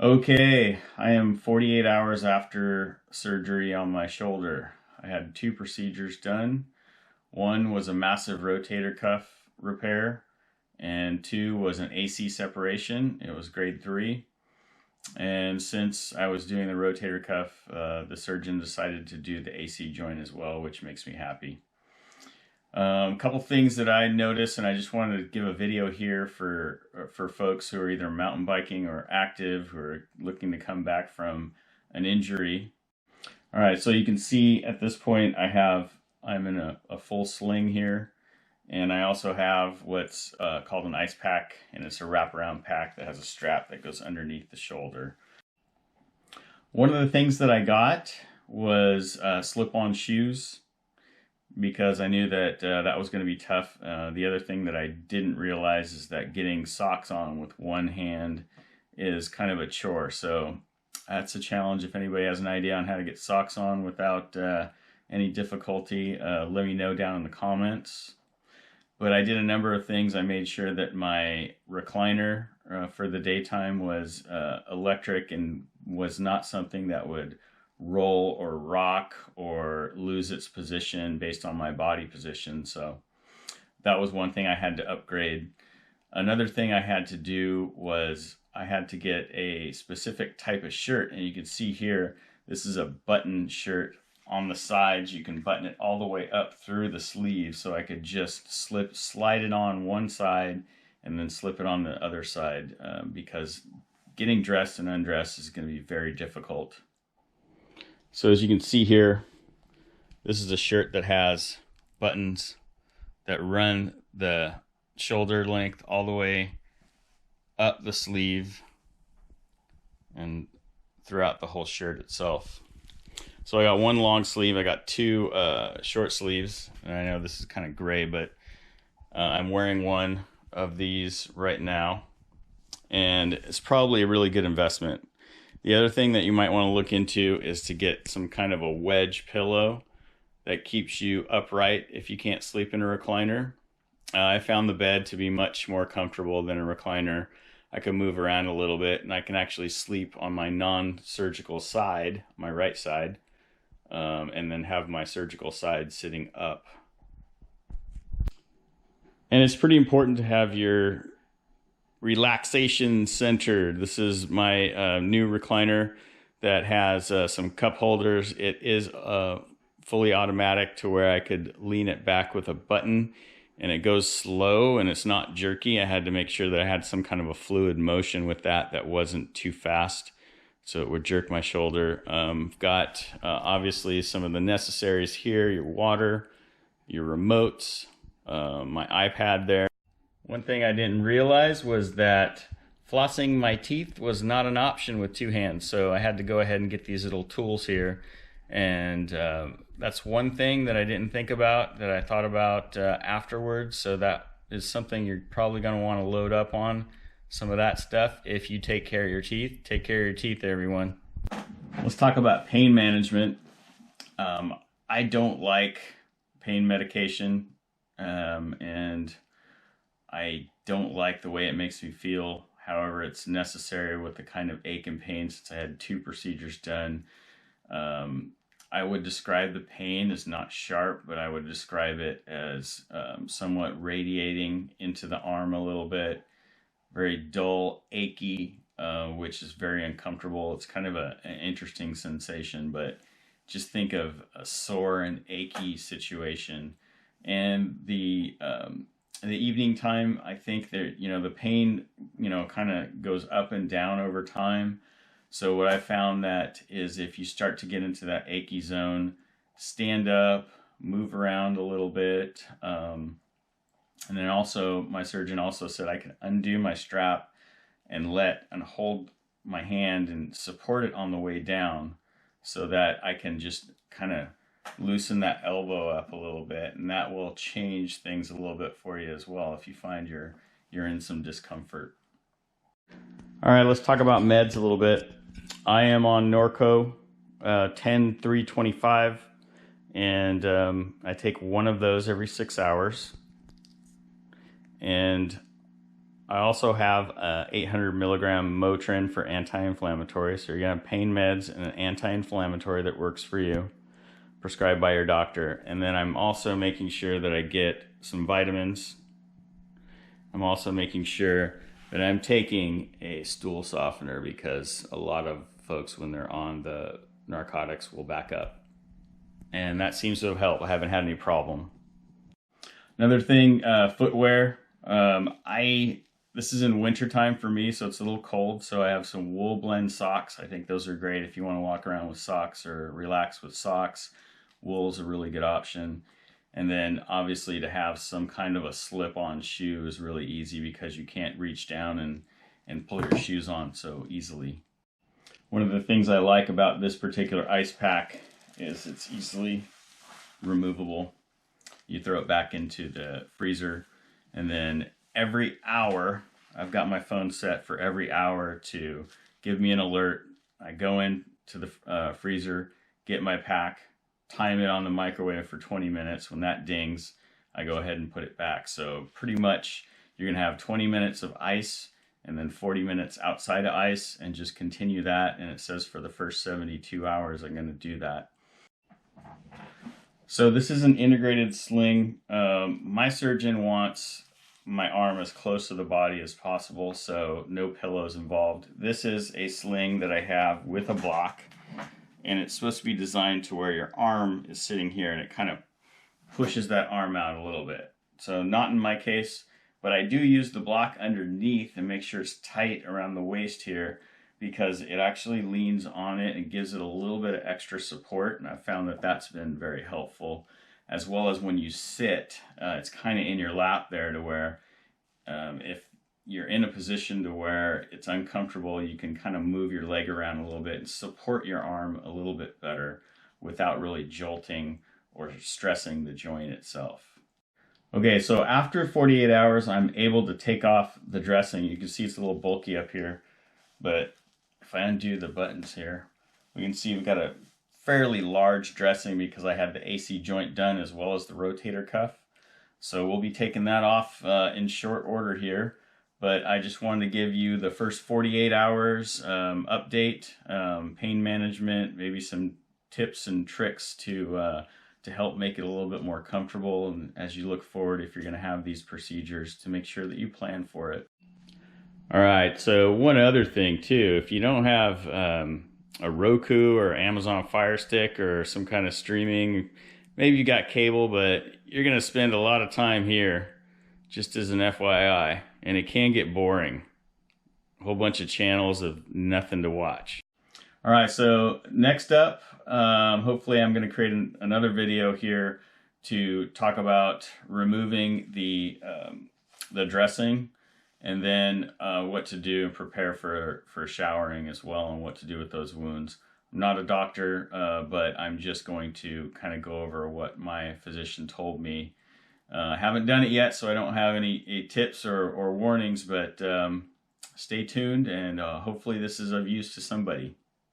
Okay, I am 48 hours after surgery on my shoulder. I had two procedures done. One was a massive rotator cuff repair, and two was an AC separation. It was grade 3. And since I was doing the rotator cuff, the surgeon decided to do the AC joint as well, which makes me happy. A couple things that I noticed, and I just wanted to give a video here for folks who are either mountain biking or active, who are looking to come back from an injury. All right, so you can see at this point I'm in a full sling here, and I also have what's called an ice pack, and it's a wraparound pack that has a strap that goes underneath the shoulder. One of the things that I got was slip-on shoes, because I knew that that was going to be tough. The other thing that I didn't realize is that getting socks on with one hand is kind of a chore. So that's a challenge. If anybody has an idea on how to get socks on without any difficulty, let me know down in the comments. But I did a number of things. I made sure that my recliner for the daytime was electric and was not something that would roll or rock or lose its position based on my body position. So that was one thing I had to upgrade. Another thing I had to do was I had to get a specific type of shirt, and you can see here this is a button shirt. On the sides you can button it all the way up through the sleeve, so I could just slide it on one side and then slip it on the other side, because getting dressed and undressed is going to be very difficult. So as you can see here, this is a shirt that has buttons that run the shoulder length all the way up the sleeve and throughout the whole shirt itself. So I got one long sleeve, I got two short sleeves, and I know this is kind of gray, but I'm wearing one of these right now, and it's probably a really good investment. The other thing that you might want to look into is to get some kind of a wedge pillow that keeps you upright if you can't sleep in a recliner. I found the bed to be much more comfortable than a recliner. I can move around a little bit, and I can actually sleep on my non-surgical side, my right side, and then have my surgical side sitting up. And it's pretty important to have your relaxation center. This is my new recliner that has some cup holders. It is fully automatic to where I could lean it back with a button, and it goes slow and it's not jerky. I had to make sure that I had some kind of a fluid motion with that wasn't too fast, so it would jerk my shoulder. Got obviously some of the necessaries here: your water, your remotes, my iPad there. One thing I didn't realize was that flossing my teeth was not an option with two hands, so I had to go ahead and get these little tools here. And that's one thing that I didn't think about, that I thought about afterwards. So that is something you're probably going to want to load up on, some of that stuff, if you take care of your teeth. Take care of your teeth, everyone. Let's talk about pain management. I don't like pain medication, and I don't like the way it makes me feel. However, it's necessary with the kind of ache and pain, since I had two procedures done. I would describe the pain as not sharp, but I would describe it as somewhat radiating into the arm a little bit. Very dull, achy, which is very uncomfortable. It's kind of an interesting sensation, but just think of a sore and achy situation. And the evening time, I think that, the pain, kind of goes up and down over time. So what I found that is, if you start to get into that achy zone, stand up, move around a little bit. And then also, my surgeon also said I can undo my strap and hold my hand and support it on the way down, so that I can just kind of loosen that elbow up a little bit, and that will change things a little bit for you as well if you find you're in some discomfort. All right, let's talk about meds a little bit. I am on Norco 10-325, and I take one of those every 6 hours. And I also have a 800 milligram Motrin for anti-inflammatory. So you're gonna have pain meds and an anti-inflammatory that works for you, prescribed by your doctor. And then I'm also making sure that I get some vitamins. I'm also making sure that I'm taking a stool softener, because a lot of folks, when they're on the narcotics, will back up. And that seems to have helped. I haven't had any problem. Another thing, footwear. This is in wintertime for me, so it's a little cold. So I have some wool blend socks. I think those are great if you want to walk around with socks or relax with socks. Wool's a really good option. And then obviously to have some kind of a slip-on shoe is really easy, because you can't reach down and pull your shoes on so easily. One of the things I like about this particular ice pack is it's easily removable. You throw it back into the freezer, and then every hour, I've got my phone set for every hour to give me an alert. I go into the freezer, get my pack, time it on the microwave for 20 minutes. When that dings, I go ahead and put it back. So pretty much you're gonna have 20 minutes of ice and then 40 minutes outside of ice, and just continue that. And it says for the first 72 hours, I'm gonna do that. So this is an integrated sling. My surgeon wants my arm as close to the body as possible, so no pillows involved. This is a sling that I have with a block, and it's supposed to be designed to where your arm is sitting here, and it kind of pushes that arm out a little bit. So not in my case, but I do use the block underneath and make sure it's tight around the waist here, because it actually leans on it and gives it a little bit of extra support, and I've found that that's been very helpful. As well as when you sit, it's kind of in your lap there, to where if you're in a position to where it's uncomfortable, you can kind of move your leg around a little bit and support your arm a little bit better without really jolting or stressing the joint itself. Okay, so after 48 hours, I'm able to take off the dressing. You can see it's a little bulky up here, but if I undo the buttons here, we can see we've got a fairly large dressing, because I had the AC joint done as well as the rotator cuff. So we'll be taking that off in short order here. But I just wanted to give you the first 48 hours update, pain management, maybe some tips and tricks to help make it a little bit more comfortable, and as you look forward, if you're going to have these procedures, to make sure that you plan for it. All right, so one other thing too, if you don't have a Roku or Amazon Fire Stick or some kind of streaming, maybe you got cable, but you're going to spend a lot of time here, just as an FYI, and it can get boring. A whole bunch of channels of nothing to watch. All right, so next up, hopefully I'm going to create another video here to talk about removing the dressing, and then what to do and prepare for showering as well, and what to do with those wounds. I'm not a doctor, but I'm just going to kind of go over what my physician told me. I haven't done it yet, so I don't have any tips or warnings, but stay tuned, and hopefully this is of use to somebody.